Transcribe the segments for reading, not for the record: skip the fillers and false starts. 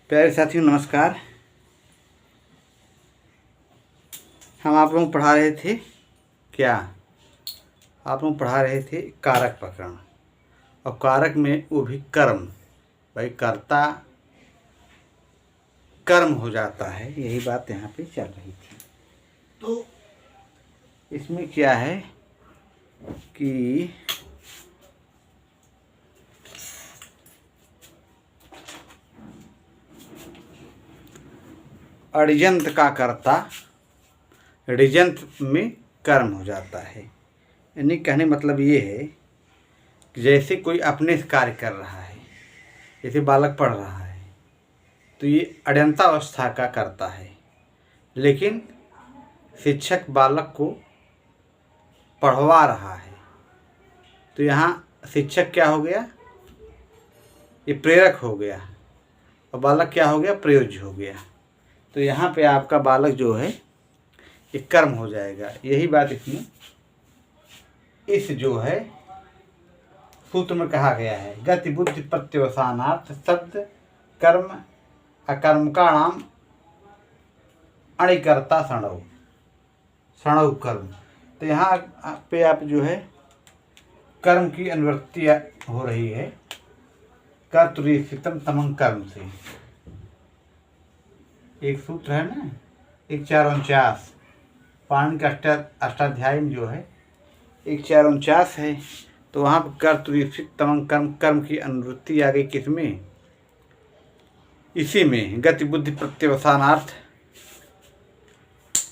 प्यारे साथियों नमस्कार। हम आप लोगों को पढ़ा रहे थे क्या? आप लोग पढ़ा रहे थे कारक प्रकरण, और कारक में वो भी कर्म। भाई कर्ता कर्म हो जाता है, यही बात यहाँ पे चल रही थी। तो इसमें क्या है कि अड़िजंत का कर्ता ऋजंत में कर्म हो जाता है। यानी कहने मतलब ये है कि जैसे कोई अपने से कार्य कर रहा है, जैसे बालक पढ़ रहा है तो ये अड़यंतावस्था का करता है, लेकिन शिक्षक बालक को पढ़वा रहा है तो यहाँ शिक्षक क्या हो गया? ये प्रेरक हो गया, और बालक क्या हो गया? प्रयोज्य हो गया। तो यहाँ पे आपका बालक जो है ये कर्म हो जाएगा। यही बात इसमें इस जो है सूत्र में कहा गया है। गति बुद्धि प्रत्यवसानार्थ शब्द कर्म अकर्म का नाम अणिकर्ता सणव सणव कर्म। तो यहाँ पे आप जो है कर्म की अनुवृत्ति हो रही है कर्तुरीक्षितम तमं कर्म से। एक सूत्र है ना 1449 पाणिनि के अष्टाध्यायी में जो है 1449 है। तो वहाँ पर कर्तुरीक्षित तमं कर्म, कर्म की अनुवृत्ति आ गई किसमें? इसी में गति बुद्धि प्रत्यवसानार्थ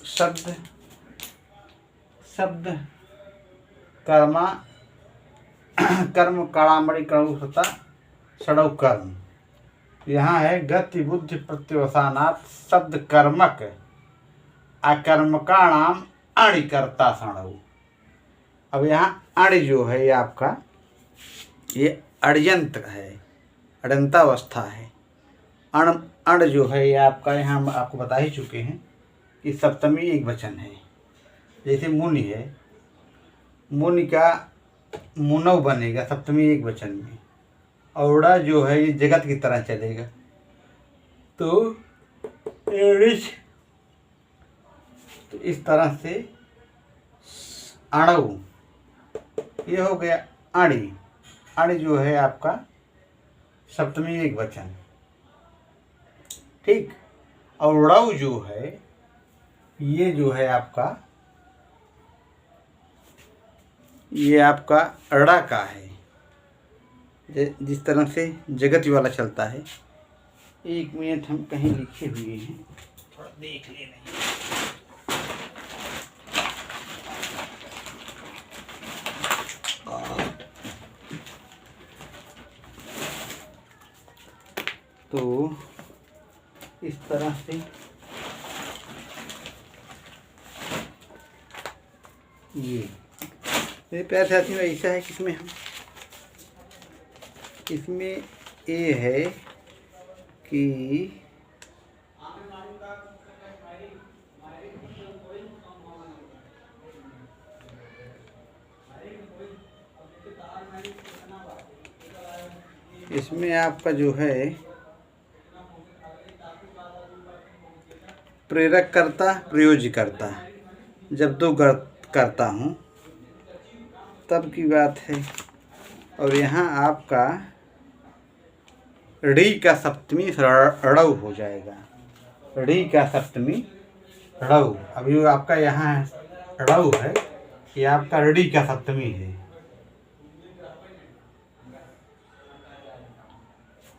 शब्द कर्मा कर्म काणामणि कणुसता षडव कर्म। यहाँ है गति बुद्धि प्रत्यवसानार्थ शब्द कर्मक अकर्मकाणाम अणिकर्ता सणव। अब यहाँ अणि जो है ये आपका ये अड़यंत है, अड़यंतावस्था है। अण जो है ये आपका यहाँ हम आपको बता ही चुके हैं कि सप्तमी एक वचन है। जैसे मुनि है, मुनि का मुनव बनेगा सप्तमी एक वचन में, औड़ा जो है ये जगत की तरह चलेगा। तो इस तरह से अणव ये हो गया अणि। अणि जो है आपका सप्तमी एक वचन, ठीक। और ड़व जो है ये जो है आपका ये आपका अड़ा का है, जिस तरह से जगत वाला चलता है। एक मिनट हम कहीं लिखे हुए हैं, थोड़ा देख ले नहीं। तो इस तरह से ये मेरे प्यार साथियों ऐसा है किसमें हम इसमें ये है कि इसमें आपका जो है प्रेरक करता प्रयोज्य करता, जब दो करता हूँ तब की बात है। और यहाँ आपका ड़ी का सप्तमी ड़व हो जाएगा। ड़ी का सप्तमी ड़व। अभी आपका यहाँ ड़व है, ये आपका ड़ी का सप्तमी है।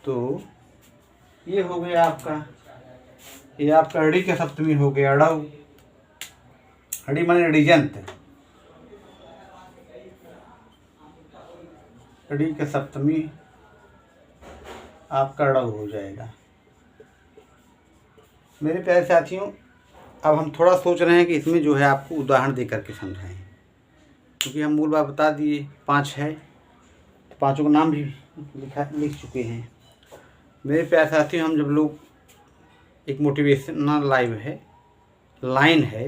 तो ये हो गया आपका, ये आपका ड़ी का सप्तमी हो गया ड़व। ड़ी माने ऋजंत, ड़ी का सप्तमी आपका ड़व हो जाएगा। मेरे प्यारे साथियों अब हम थोड़ा सोच रहे हैं कि इसमें जो है आपको उदाहरण दे करके समझाएं, क्योंकि हम मूल बात बता दिए 5 है, पांचों का नाम भी लिख चुके हैं। मेरे प्यारे साथियों हम जब लोग एक मोटिवेशनल लाइन है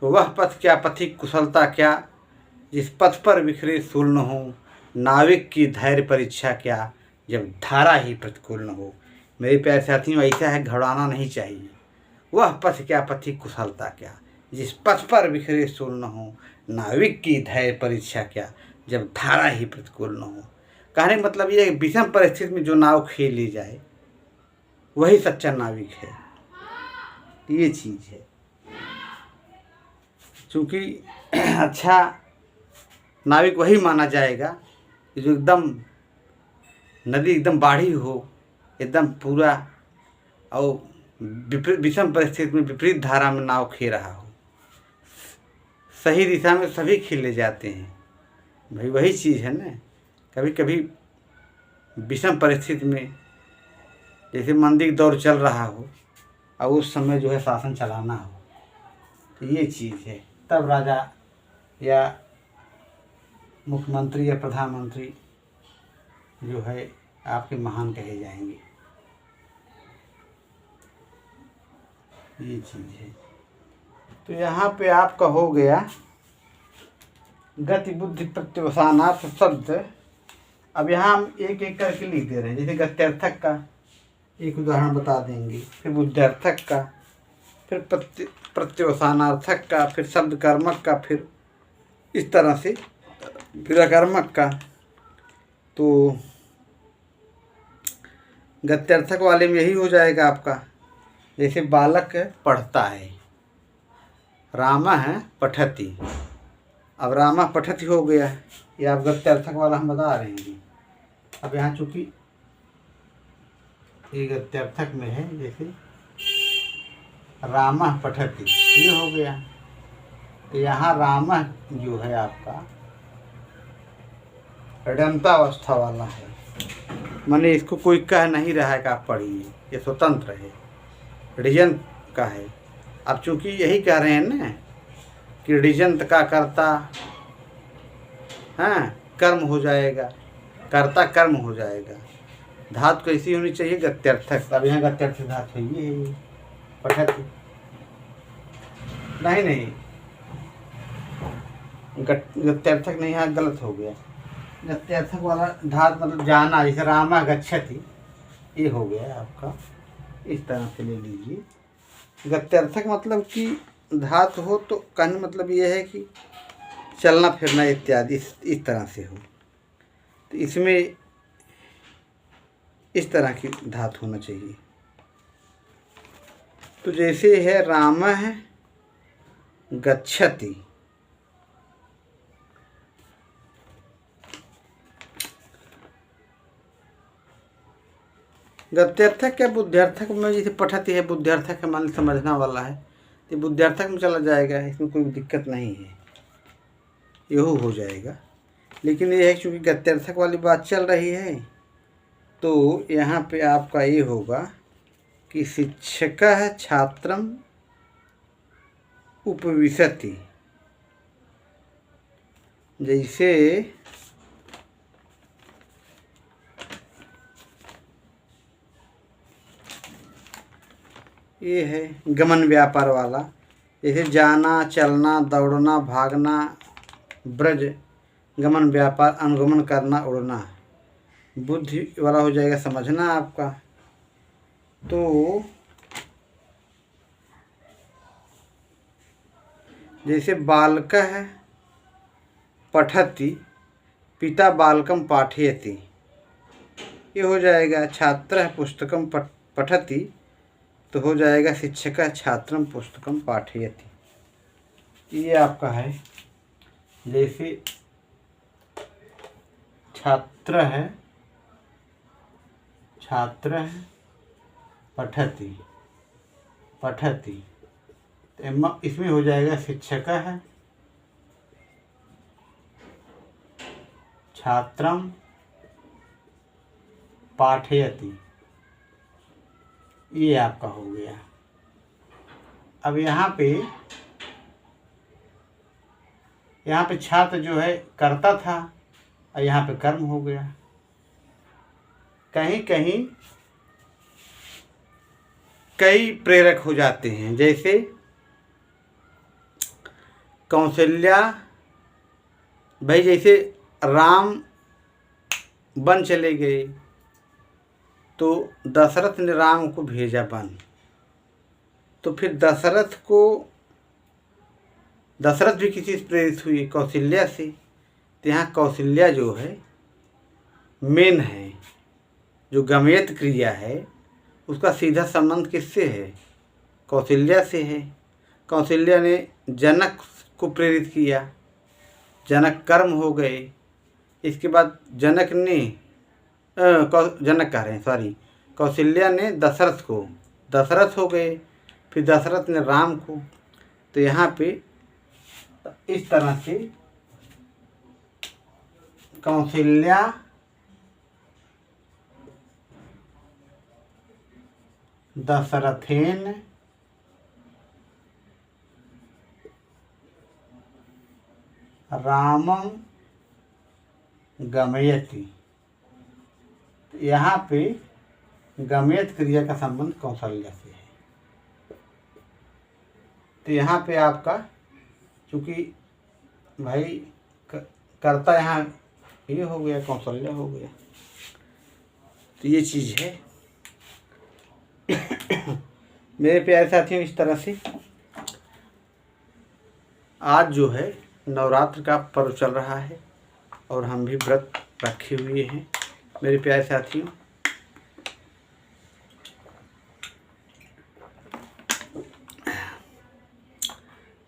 तो वह पथ क्या पथिक कुशलता क्या जिस पथ पर बिखरे सूल न हो, नाविक की धैर्य परीक्षा क्या, जब धारा ही प्रतिकूल न हो। मेरे प्यारे साथियों, ऐसा है घबराना नहीं चाहिए। वह पथ क्या, पथि कुशलता क्या, जिस पथ पर बिखरे सूल न हो, नाविक की धैर्य परीक्षा क्या, जब धारा ही प्रतिकूल न हो। कहने मतलब ये है विषम परिस्थिति में जो नाव खेल ली जाए वही सच्चा नाविक है। ये चीज़ है, क्योंकि अच्छा नाविक वही माना जाएगा कि जो एकदम नदी एकदम बाढ़ी हो, एकदम पूरा और विषम परिस्थिति में विपरीत धारा में नाव खे रहा हो, सही दिशा में सभी खिले जाते हैं। भाई वही चीज़ है ना। कभी कभी विषम परिस्थिति में जैसे मंदी दौर चल रहा हो और उस समय जो है शासन चलाना हो, तो ये चीज़ है, तब राजा या मुख्यमंत्री या प्रधानमंत्री जो है आपके महान कहे जाएंगे। ये चीज़ है। तो यहाँ पे आपका हो गया गति बुद्धि प्रत्यवसानार्थ शब्द। अब यहाँ हम एक एक करके लिख दे रहे हैं। जैसे गत्यर्थक का एक उदाहरण बता देंगे, फिर बुद्ध्यर्थक का, फिर प्रत्यवसानार्थक का, फिर शब्द कर्मक का, फिर इस तरह से फिर अकर्मक का। तो गत्यर्थक वाले में यही हो जाएगा आपका, जैसे बालक पढ़ता है, रामः पठति। अब रामः पठति हो गया, ये आप गत्यर्थक वाला हम बता रहे हैं। अब यहाँ चूँकि ये गत्यर्थक में है, जैसे रामः पठति ये हो गया, तो यहाँ रामः जो है आपका ऋडंतावस्था वाला है, माने इसको कोई कह नहीं रहा है कि आप पढ़िए, ये स्वतंत्र है, ऋजंत का है। अब चूंकि यही कह रहे हैं ना कि ऋजंत का कर्ता कर्म हो जाएगा, कर्ता कर्म हो जाएगा। धातु कैसी होनी चाहिए, गत्यर्थक। अब यहाँ गत्यर्थक धातु है ये पठति, नहीं गत्यर्थक नहीं, यहाँ गलत हो गया। गत्यर्थक वाला धातु मतलब जाना, जैसे रामा गच्छति ये हो गया आपका, इस तरह से ले लीजिए। गत्यर्थक मतलब कि धातु हो तो कहने मतलब ये है कि चलना फिरना इत्यादि इस तरह से हो, तो इसमें इस तरह की धातु होना चाहिए। तो जैसे है रामः गच्छति, गत्यर्थक या बुद्ध्यर्थक में जैसे पठति है, बुद्ध्यर्थक है मान समझना वाला है, तो बुद्ध्यर्थक में चला जाएगा, इसमें कोई दिक्कत नहीं है, यही हो जाएगा। लेकिन ये है क्योंकि गत्यर्थक वाली बात चल रही है, तो यहाँ पे आपका ये होगा कि शिक्षकः छात्रम उपविशति। जैसे ये है गमन व्यापार वाला, जैसे जाना, चलना, दौड़ना, भागना, ब्रज, गमन व्यापार, अनुगमन करना, उड़ना। बुद्धि वाला हो जाएगा समझना आपका। तो जैसे बालकः पठति पिता बालकम पाठयति, ये हो जाएगा। छात्रः पुस्तकम पठति, तो हो जाएगा शिक्षकः छात्रम पुस्तकम पाठयति। ये आपका है। जैसे छात्र है पठति तो इसमें हो जाएगा शिक्षकः छात्रम पाठयति, ये आपका हो गया। अब यहाँ पे छात्र जो है कर्ता था और यहाँ पे कर्म हो गया। कहीं कहीं कई प्रेरक हो जाते हैं, जैसे कौशल्या भाई जैसे राम वन चले गए तो दशरथ ने राम को भेजा वन, तो फिर दशरथ भी किसी से प्रेरित हुए, कौशल्या से। तो यहाँ कौशल्या जो है मेन है, जो गमयत क्रिया है उसका सीधा संबंध किससे है? कौशल्या से है। कौशल्या ने जनक को प्रेरित किया, जनक कर्म हो गए। इसके बाद जनक ने जनक कह रहे हैं सॉरी, कौशल्या ने दशरथ हो गए, फिर दशरथ ने राम को। तो यहाँ पे इस तरह से कौशल्या दशरथेन रामं गमयति। यहाँ पे गमयत क्रिया का संबंध कौशल्या से है। तो यहाँ पे आपका चूँकि भाई कर्ता यहाँ ये हो गया, कौशल्या हो गया, तो ये चीज़ है। मेरे प्यारे साथियों, इस तरह से आज जो है नवरात्र का पर्व चल रहा है और हम भी व्रत रखे हुए हैं मेरे प्यारे साथियों।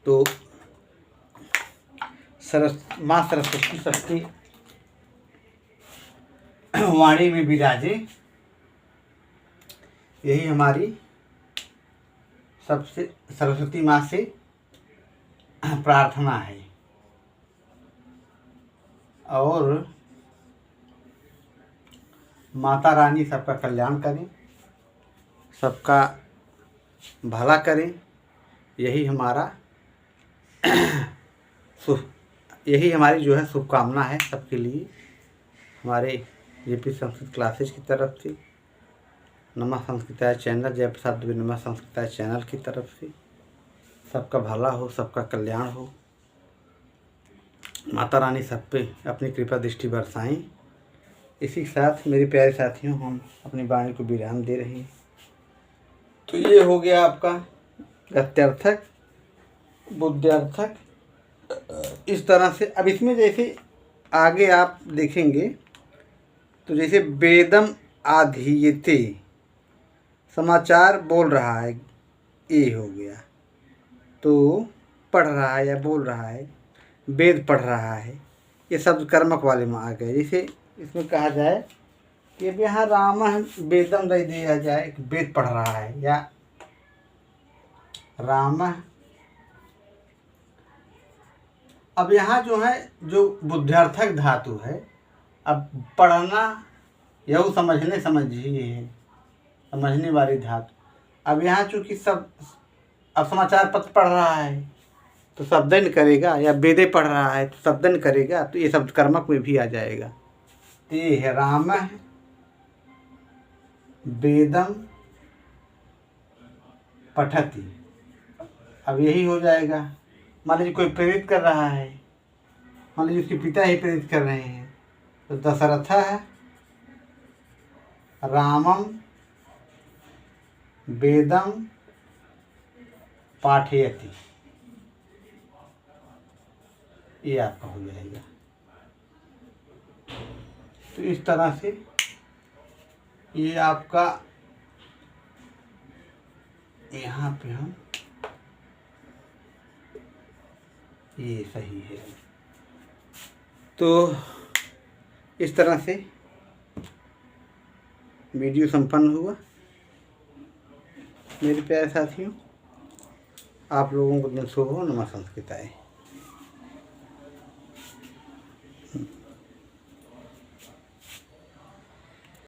तो माँ सरस्वती शक्ति वाणी में विराजे, यही हमारी सबसे सरस्वती माँ से प्रार्थना है। और माता रानी सबका कल्याण करें, सबका भला करें, यही हमारी जो है शुभकामना है सबके लिए। हमारे जेपी संस्कृत क्लासेज की तरफ से, नमः संस्कृताय चैनल, जय प्रसाद दुबे नमः संस्कृताय चैनल की तरफ से सबका भला हो, सबका कल्याण हो। माता रानी सब पे अपनी कृपा दृष्टि बरसाएं। इसी के साथ मेरे प्यारे साथियों, हम अपनी वाणी को विराम दे रहे हैं। तो ये हो गया आपका गद्यार्थक, बुद्ध्यार्थक। इस तरह से अब इसमें जैसे आगे आप देखेंगे तो जैसे वेदम आधीयते, समाचार बोल रहा है, ये हो गया। तो पढ़ रहा है या बोल रहा है, वेद पढ़ रहा है, ये शब्द कर्मक वाले में आ गए। जैसे इसमें कहा जाए कि अब यहाँ राम वेदम दे दिया जाए, वेद पढ़ रहा है, या राम। अब यहाँ जो है जो बुद्ध्यार्थक धातु है, अब पढ़ना यह समझिए है, समझने वाली धातु। अब यहाँ चूँकि अब समाचार पत्र पढ़ रहा है तो शब्दन करेगा, या वेदे पढ़ रहा है तो शब्दन करेगा, तो ये शब्द कर्मक में भी आ जाएगा। तो ये है राम वेदम पठति। अब यही हो जाएगा। मान लीजिए कोई प्रेरित कर रहा है, मान लीजिए उसके पिता ही प्रेरित कर रहे हैं, तो दशरथ रामम वेदम पाठयति, ये आपका हो जाएगा। तो इस तरह से ये आपका यहाँ पे हम ये सही है। तो इस तरह से वीडियो संपन्न हुआ मेरे प्यारे साथियों। आप लोगों को दिन शुभ हो। नमः संस्कृताय।